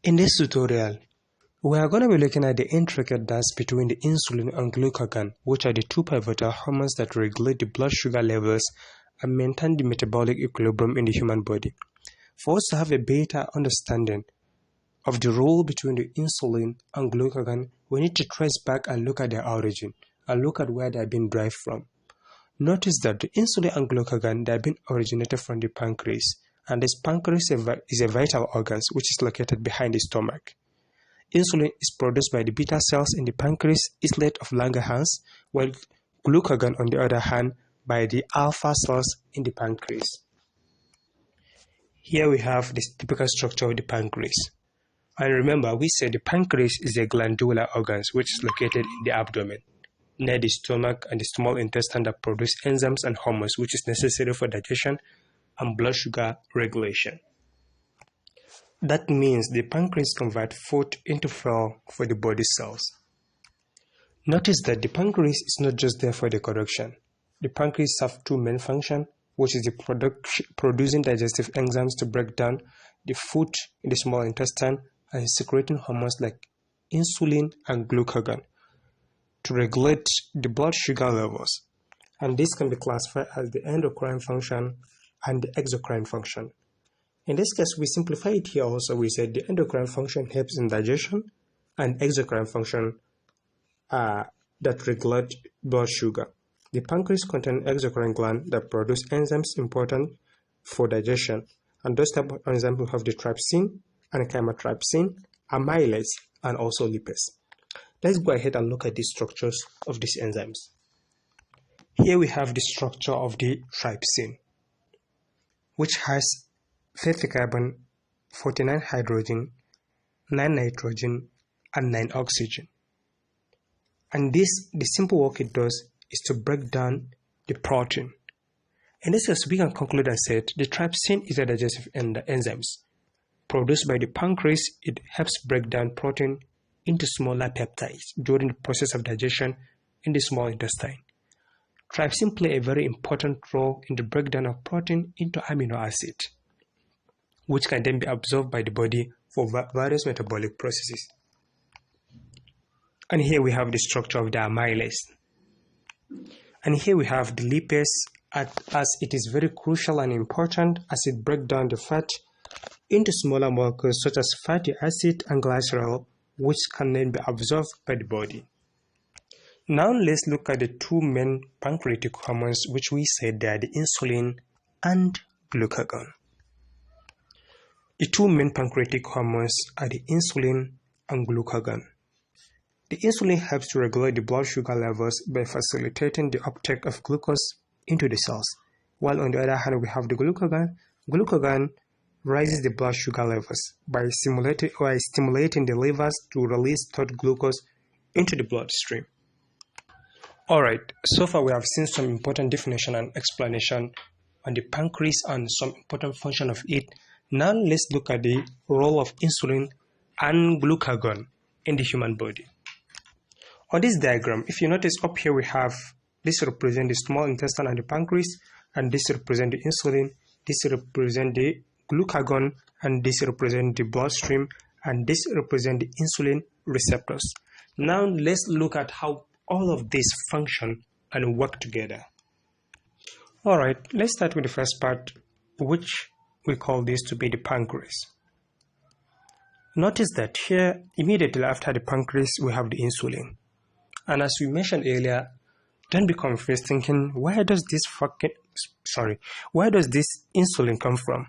In this tutorial, we are going to be looking at the intricate dance between the insulin and glucagon, which are the two pivotal hormones that regulate the blood sugar levels and maintain the metabolic equilibrium in the human body. For us to have a better understanding of the role between the insulin and glucagon, we need to trace back and look at their origin and look at where they have been derived from. Notice that the insulin and glucagon, they have been originated from the pancreas, and this pancreas is a vital organ which is located behind the stomach. Insulin is produced by the beta cells in the pancreas, islet of Langerhans, while glucagon, on the other hand, by the alpha cells in the pancreas. Here we have the typical structure of the pancreas. And remember, we said the pancreas is a glandular organ which is located in the abdomen, near the stomach and the small intestine that produce enzymes and hormones which is necessary for digestion and blood sugar regulation. That means the pancreas converts food into fuel for the body cells. Notice that the pancreas is not just there for the correction. The pancreas serves two main functions, which is the producing digestive enzymes to break down the food in the small intestine and secreting hormones like insulin and glucagon to regulate the blood sugar levels. And this can be classified as the endocrine function and the exocrine function. In this case, we simplify it here also. We said the endocrine function helps in digestion and exocrine function that regulate blood sugar. The pancreas contains exocrine gland that produce enzymes important for digestion, and those type of enzymes will have the trypsin and chymotrypsin, amylase, and also lipase. Let's go ahead and look at the structures of these enzymes. Here we have the structure of the trypsin, which has 50 carbon, 49 hydrogen, 9 nitrogen, and 9 oxygen. And the simple work it does is to break down the protein. In this case, we can conclude and say the trypsin is a digestive enzymes. Produced by the pancreas, it helps break down protein into smaller peptides during the process of digestion in the small intestine. Trypsin play a very important role in the breakdown of protein into amino acid, which can then be absorbed by the body for various metabolic processes. And here we have the structure of the amylase. And here we have the lipase, as it is very crucial and important as it breaks down the fat into smaller molecules such as fatty acid and glycerol, which can then be absorbed by the body. Now let's look at the two main pancreatic hormones which we said they are the insulin and glucagon. The two main pancreatic hormones are the insulin and glucagon. The insulin helps to regulate the blood sugar levels by facilitating the uptake of glucose into the cells, while on the other hand we have the glucagon. Glucagon raises the blood sugar levels by stimulating the livers to release stored glucose into the bloodstream. Alright, so far we have seen some important definition and explanation on the pancreas and some important function of it. Now let's look at the role of insulin and glucagon in the human body. On this diagram, if you notice up here we have this represent the small intestine and the pancreas, and this represent the insulin, this represent the glucagon, and this represent the bloodstream, and this represent the insulin receptors. Now let's look at how all of these function and work together. Alright, let's start with the first part, which we call this to be the pancreas. Notice that here, immediately after the pancreas, we have the insulin. And as we mentioned earlier, don't be confused thinking, where does this insulin come from?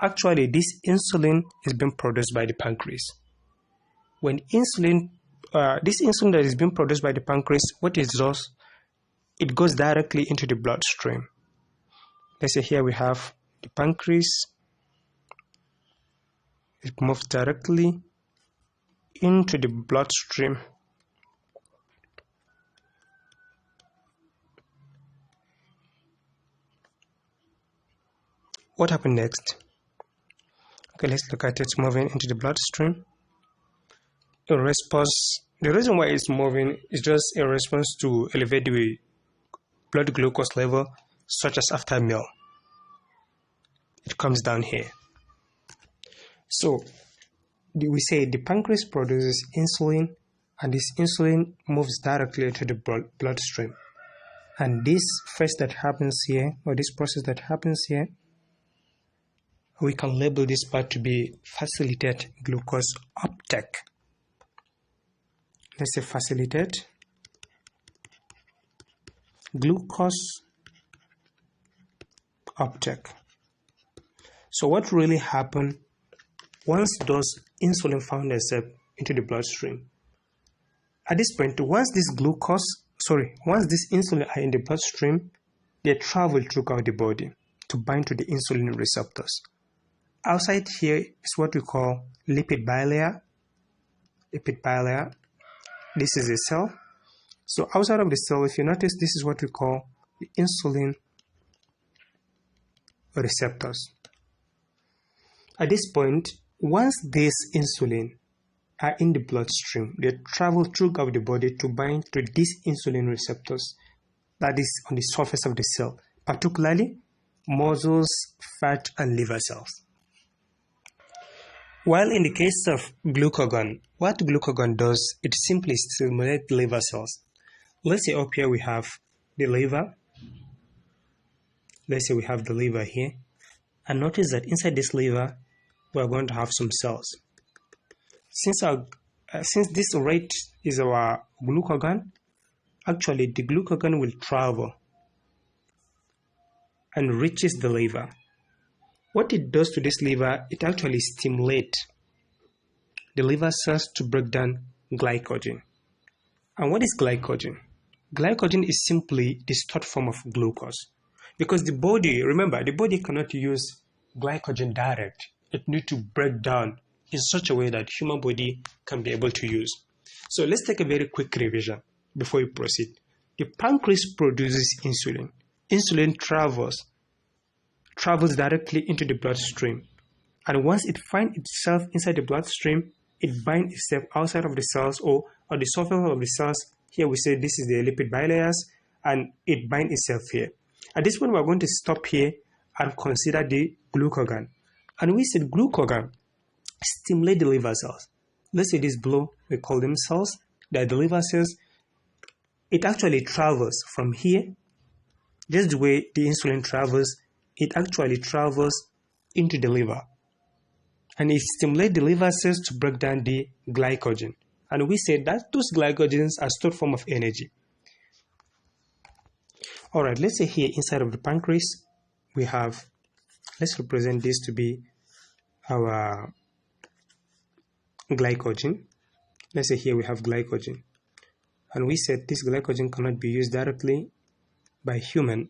Actually, this insulin is being produced by the pancreas. When this insulin that is being produced by the pancreas, what it does, it goes directly into the bloodstream. Let's say here we have the pancreas. It moves directly into the bloodstream. What happened next? Okay, let's look at it moving into the bloodstream. In response, the reason why it's moving is just a response to elevate the blood glucose level, such as after a meal. It comes down here. So we say the pancreas produces insulin, and this insulin moves directly to the bloodstream. And this phase that happens here, or this process that happens here, we can label this part to be facilitate glucose uptake. Let's say facilitate glucose uptake. So what really happened once those insulin found themselves into the bloodstream? At this point, once this insulin are in the bloodstream, they travel throughout the body to bind to the insulin receptors. Outside here is what we call lipid bilayer. Lipid bilayer. This is a cell. So outside of the cell, if you notice, this is what we call the insulin receptors. At this point, once this insulin are in the bloodstream, they travel throughout the body to bind to these insulin receptors that is on the surface of the cell, particularly muscles, fat, and liver cells. While in the case of glucagon, what glucagon does, it simply stimulates liver cells. Let's say up here we have the liver. Let's say we have the liver here. And notice that inside this liver, we are going to have some cells. Since this rate is our glucagon, actually the glucagon will travel and reaches the liver. What it does to this liver, it actually stimulates the liver cells to break down glycogen. And what is glycogen? Glycogen is simply the stored form of glucose. Because the body, remember, the body cannot use glycogen direct. It needs to break down in such a way that human body can be able to use. So let's take a very quick revision before we proceed. The pancreas produces insulin. Insulin travels directly into the bloodstream. And once it finds itself inside the bloodstream, it binds itself outside of the cells or on the surface of the cells. Here we say this is the lipid bilayers, and it binds itself here. At this point, we're going to stop here and consider the glucagon. And we said glucagon stimulate the liver cells. Let's say this below, we call them cells. They're the liver cells. It actually travels from here. Just the way the insulin travels, it actually travels into the liver. And it stimulates the liver cells to break down the glycogen. And we said that those glycogens are stored form of energy. Alright, let's say here inside of the pancreas, we have, let's represent this to be our glycogen. Let's say here we have glycogen. And we said this glycogen cannot be used directly by human,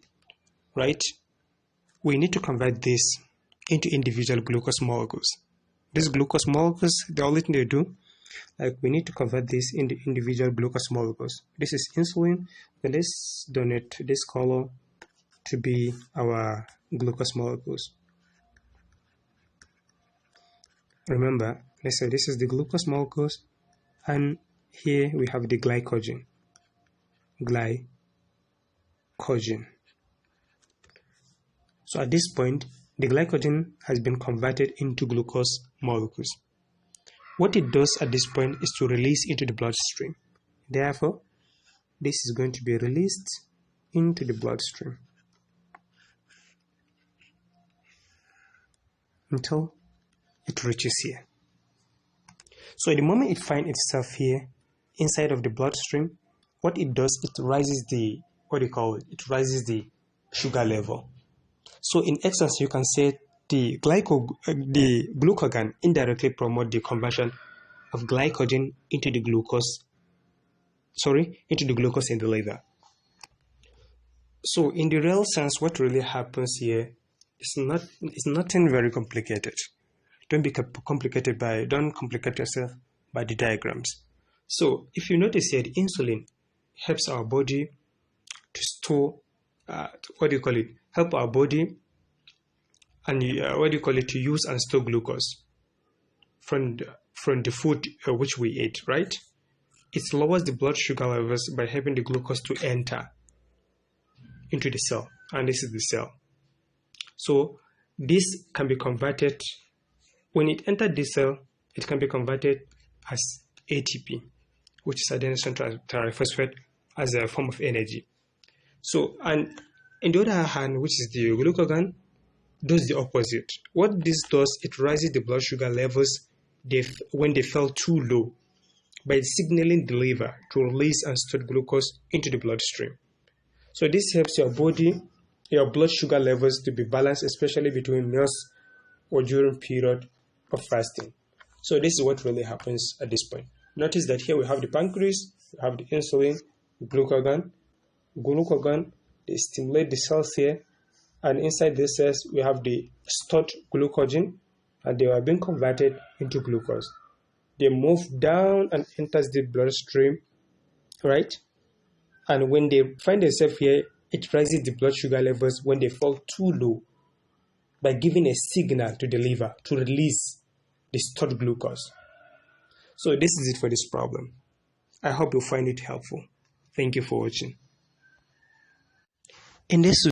right? We need to convert this into individual glucose molecules. These glucose molecules, the only thing they do, like we need to convert this into individual glucose molecules. This is insulin. Then let's donate this color to be our glucose molecules. Remember, let's say this is the glucose molecules, and here we have the glycogen. So at this point, the glycogen has been converted into glucose molecules. What it does at this point is to release into the bloodstream. Therefore, this is going to be released into the bloodstream until it reaches here. So the moment it finds itself here inside of the bloodstream, what it does, it raises the, it raises the sugar level. So in essence, you can say the glucagon indirectly promotes the conversion of glycogen into the glucose in the liver. So in the real sense, what really happens here is nothing very complicated. Don't complicate yourself by the diagrams. So if you notice here, the insulin helps our body to store help our body and to use and store glucose from the food which we eat, right? It lowers the blood sugar levels by helping the glucose to enter into the cell, and this is the cell. So this can be converted when it enters the cell. it can be converted as ATP, which is adenosine triphosphate, as a form of energy. So, and on the other hand, which is the glucagon, does the opposite. What this does, it raises the blood sugar levels when they fell too low by signaling the liver to release and store glucose into the bloodstream. So this helps your body, your blood sugar levels to be balanced, especially between meals or during period of fasting. So this is what really happens at this point. Notice that here we have the pancreas, we have the insulin, glucagon. Glucagon, they stimulate the cells here, and inside these cells we have the stored glucogen, and they are being converted into glucose. They move down and enters the bloodstream, right? And when they find themselves here, it raises the blood sugar levels when they fall too low by giving a signal to the liver to release the stored glucose. So this is it for this problem. I hope you find it helpful. Thank you for watching. In this